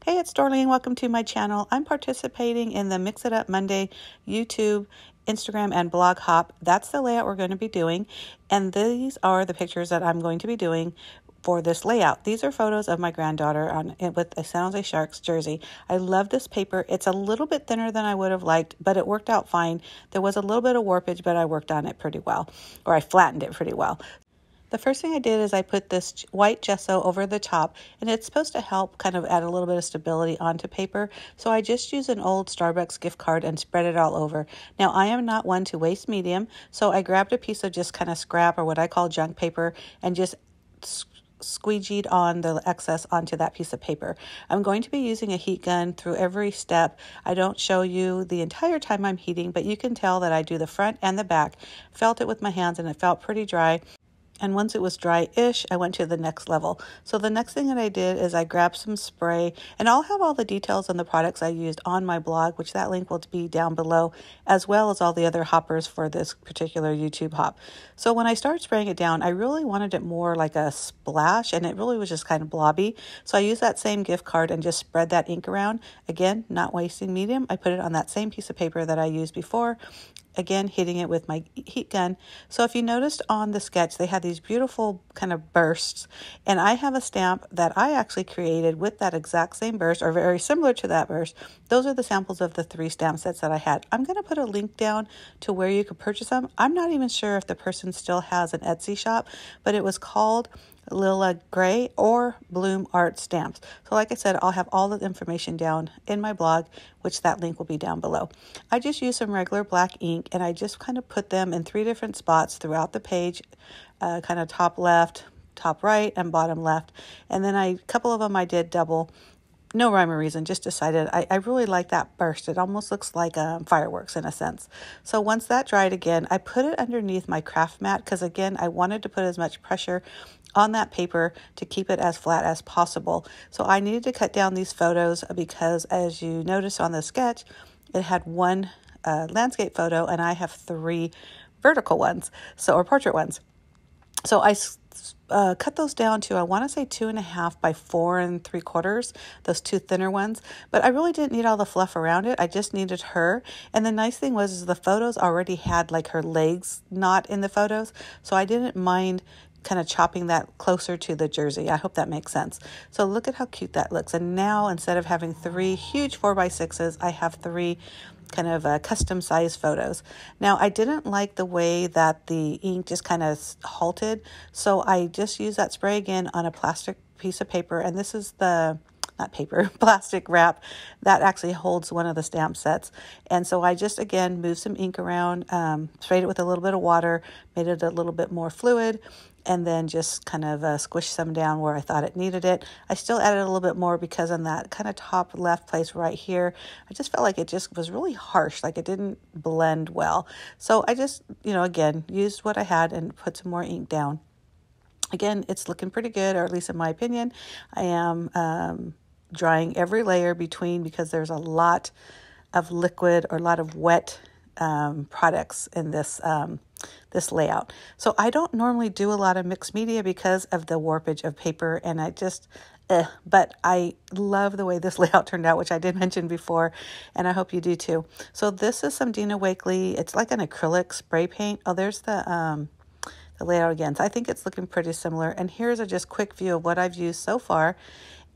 Hey, it's Darlene. Welcome to my channel. I'm participating in the Mix It Up Monday YouTube, Instagram, and blog hop. That's the layout we're going to be doing. And these are the pictures that I'm going to be doing for this layout. These are photos of my granddaughter with a San Jose Sharks jersey. I love this paper. It's a little bit thinner than I would have liked, but it worked out fine. There was a little bit of warpage, but I worked on it pretty well, or I flattened it pretty well. The first thing I did is I put this white gesso over the top, and it's supposed to help kind of add a little bit of stability onto paper. So I just used an old Starbucks gift card and spread it all over. Now, I am not one to waste medium, so I grabbed a piece of just kind of scrap, or what I call junk paper, and just squeegeed on the excess onto that piece of paper. I'm going to be using a heat gun through every step. I don't show you the entire time I'm heating, but you can tell that I do the front and the back. Felt it with my hands, and it felt pretty dry. And once it was dry-ish, I went to the next level. So the next thing that I did is I grabbed some spray, and I'll have all the details on the products I used on my blog, which that link will be down below, as well as all the other hoppers for this particular YouTube hop. So when I started spraying it down, I really wanted it more like a splash, and it really was just kind of blobby. So I used that same gift card and just spread that ink around. Again, not wasting medium. I put it on that same piece of paper that I used before. Again, hitting it with my heat gun. So if you noticed on the sketch, they had these beautiful kind of bursts. And I have a stamp that I actually created with that exact same burst, or very similar to that burst. Those are the samples of the 3 stamp sets that I had. I'm going to put a link down to where you could purchase them. I'm not even sure if the person still has an Etsy shop, but it was called Lila Gray or Bloom Art Stamps. So like I said, I'll have all the information down in my blog, which that link will be down below. I just used some regular black ink, and I just kind of put them in 3 different spots throughout the page, kind of top left, top right, and bottom left. And then a couple of them I did double. No rhyme or reason, just decided I really like that burst. It almost looks like fireworks in a sense. So once that dried again, I put it underneath my craft mat because, again, I wanted to put as much pressure on that paper to keep it as flat as possible. So I needed to cut down these photos because, as you notice on the sketch, it had one landscape photo, and I have 3 vertical ones, or portrait ones. So I cut those down to, I want to say 2.5 by 4 3/4, those 2 thinner ones. But I really didn't need all the fluff around it. I just needed her. And the nice thing was the photos already had like her legs not in the photos. So I didn't mind kind of chopping that closer to the jersey. I hope that makes sense. So look at how cute that looks. And now instead of having 3 huge 4x6s, I have 3 kind of custom size photos. Now, I didn't like the way that the ink just kind of halted, so I just used that spray again on a plastic piece of paper, and this is the plastic wrap that actually holds one of the stamp sets. And so I just, again, moved some ink around, sprayed it with a little bit of water, made it a little bit more fluid, and then just kind of squished some down where I thought it needed it. I still added a little bit more because on that kind of top left place right here, I just felt like it just was really harsh, like it didn't blend well. So I just, again, used what I had and put some more ink down. Again, it's looking pretty good, or at least in my opinion. I am drying every layer between because there's a lot of liquid or a lot of wet products in this this layout. So I don't normally do a lot of mixed media because of the warpage of paper, and I just but I love the way this layout turned out, which I did mention before, and I hope you do too. So this is some Dina Wakley. It's like an acrylic spray paint. Oh, there's the layout again. So I think it's looking pretty similar. And here's a just quick view of what I've used so far.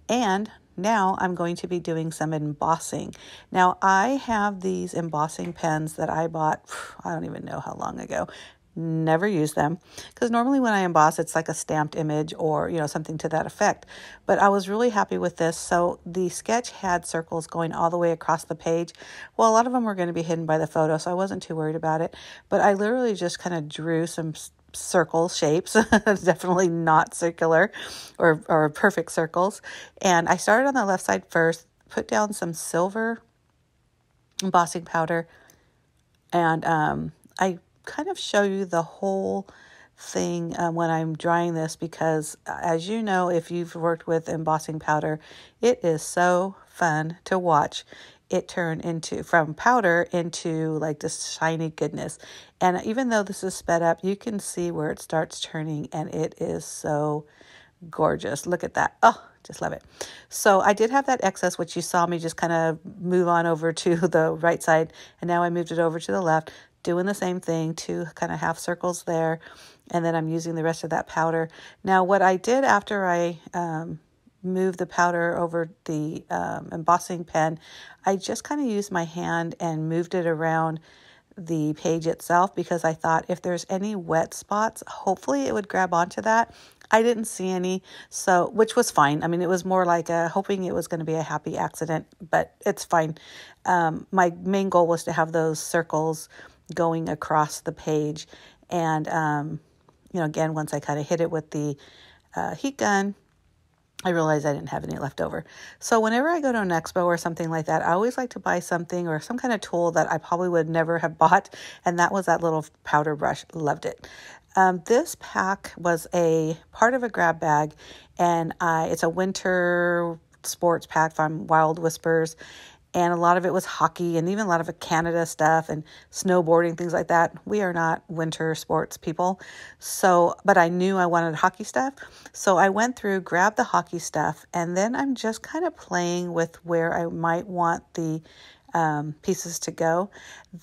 And now I'm going to be doing some embossing. Now I have these embossing pens that I bought, I don't even know how long ago. Never use them because normally when I emboss, it's like a stamped image or, something to that effect. But I was really happy with this. So the sketch had circles going all the way across the page. Well, a lot of them were going to be hidden by the photo, so I wasn't too worried about it. But I literally just kind of drew some circle shapes, definitely not circular or perfect circles. And I started on the left side first, put down some silver embossing powder, and I kind of show you the whole thing when I'm drying this because, as you know, if you've worked with embossing powder, it is so fun to watch it turn from powder into like this shiny goodness. And even though this is sped up, you can see where it starts turning, and it is so gorgeous. Look at that. Oh, just love it. So I did have that excess, which you saw me just kind of move on over to the right side. And now I moved it over to the left, doing the same thing, 2 kind of half circles there. And then I'm using the rest of that powder. Now, what I did after I moved the powder over the embossing pen, I just kind of used my hand and moved it around the page itself, because I thought if there's any wet spots, hopefully it would grab onto that. I didn't see any, so, which was fine. I mean, it was more like hoping it was going to be a happy accident, but it's fine. My main goal was to have those circles going across the page. And, again, once I kind of hit it with the heat gun, I realized I didn't have any left over. So whenever I go to an expo or something like that, I always like to buy something or some kind of tool that I probably would never have bought. And that was that little powder brush. Loved it. This pack was a part of a grab bag, and it's a winter sports pack from Wild Whispers. And a lot of it was hockey and even a lot of Canada stuff and snowboarding, things like that. We are not winter sports people. So, but I knew I wanted hockey stuff. So I went through, grabbed the hockey stuff, and then I'm just kind of playing with where I might want the pieces to go.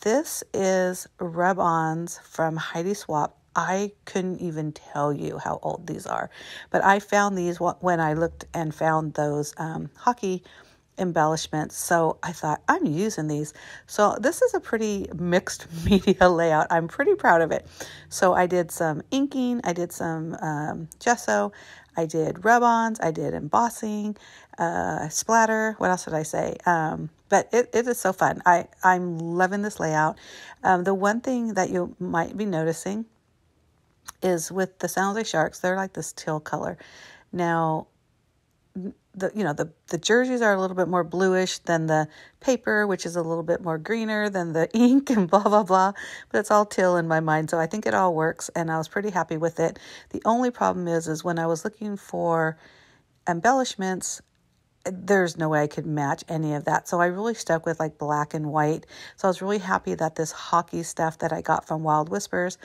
This is rub-ons from Heidi Swap. I couldn't even tell you how old these are, but I found these when I looked and found those hockey embellishments. So I thought, I'm using these. So this is a pretty mixed media layout. I'm pretty proud of it. So I did some inking, I did some gesso, I did rub-ons, I did embossing, splatter. What else did I say? But it is so fun. I'm loving this layout. The one thing that you might be noticing is with the San Jose Sharks, they're like this teal color. Now, the jerseys are a little bit more bluish than the paper, which is a little bit more greener than the ink and blah, blah, blah. But it's all teal in my mind. So I think it all works, and I was pretty happy with it. The only problem is when I was looking for embellishments, there's no way I could match any of that. So I really stuck with like black and white. So I was really happy that this hockey stuff that I got from Wild Whispers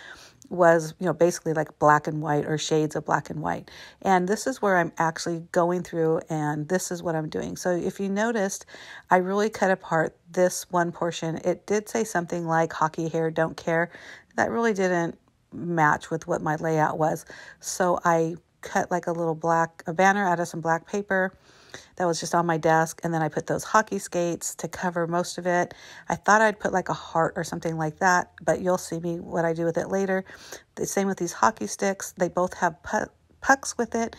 was, basically like black and white or shades of black and white. And this is where I'm actually going through, and this is what I'm doing. So if you noticed, I really cut apart this one portion. It did say something like hockey hair, don't care. That really didn't match with what my layout was. So I cut like a banner out of some black paper that was just on my desk, and then I put those hockey skates to cover most of it. I thought I'd put like a heart or something like that, but you'll see me what I do with it later. The same with these hockey sticks. They both have pucks with it.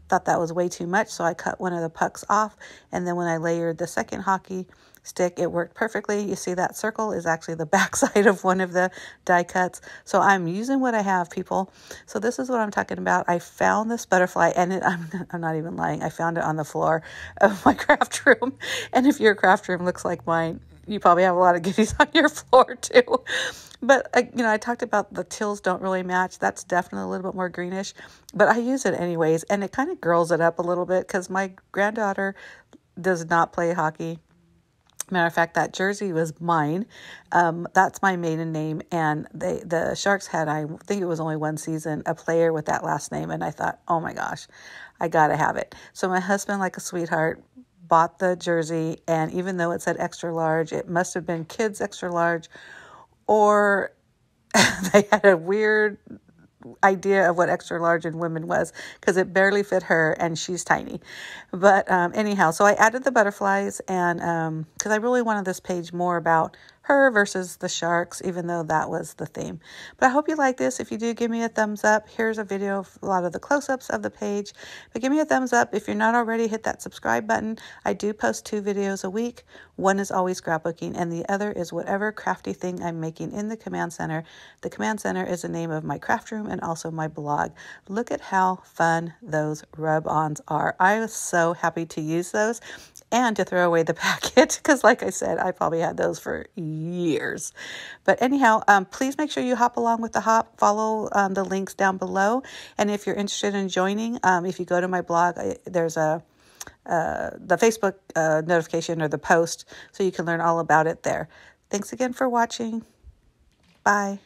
Thought that was way too much, so I cut one of the pucks off, and then when I layered the second hockey stick, it worked perfectly. You see that circle is actually the backside of one of the die cuts. So I'm using what I have, people. So this is what I'm talking about. I found this butterfly, and I'm not even lying. I found it on the floor of my craft room. And if your craft room looks like mine, you probably have a lot of goodies on your floor too. But I talked about the teals don't really match. That's definitely a little bit more greenish, but I use it anyways, and it kind of girls it up a little bit because my granddaughter does not play hockey. Matter of fact, that jersey was mine. That's my maiden name. And the Sharks had, I think it was only one season, a player with that last name. And I thought, oh my gosh, I got to have it. So my husband, like a sweetheart, bought the jersey. And even though it said extra large, it must have been kids extra large, or they had a weird idea of what extra large in women was, because it barely fit her and she's tiny. But anyhow, so I added the butterflies, and because I really wanted this page more about her versus the Sharks, even though that was the theme. But I hope you like this. If you do, give me a thumbs up. Here's a video of a lot of the close-ups of the page. But give me a thumbs up. If you're not already, hit that subscribe button. I do post 2 videos a week. One is always scrapbooking, and the other is whatever crafty thing I'm making in the command center. The command center is the name of my craft room and also my blog. Look at how fun those rub-ons are. I was so happy to use those and to throw away the packet, because like I said, I probably had those for years. But anyhow, please make sure you hop along with the hop. Follow the links down below. And if you're interested in joining, if you go to my blog, there's the Facebook notification or the post, so you can learn all about it there. Thanks again for watching. Bye.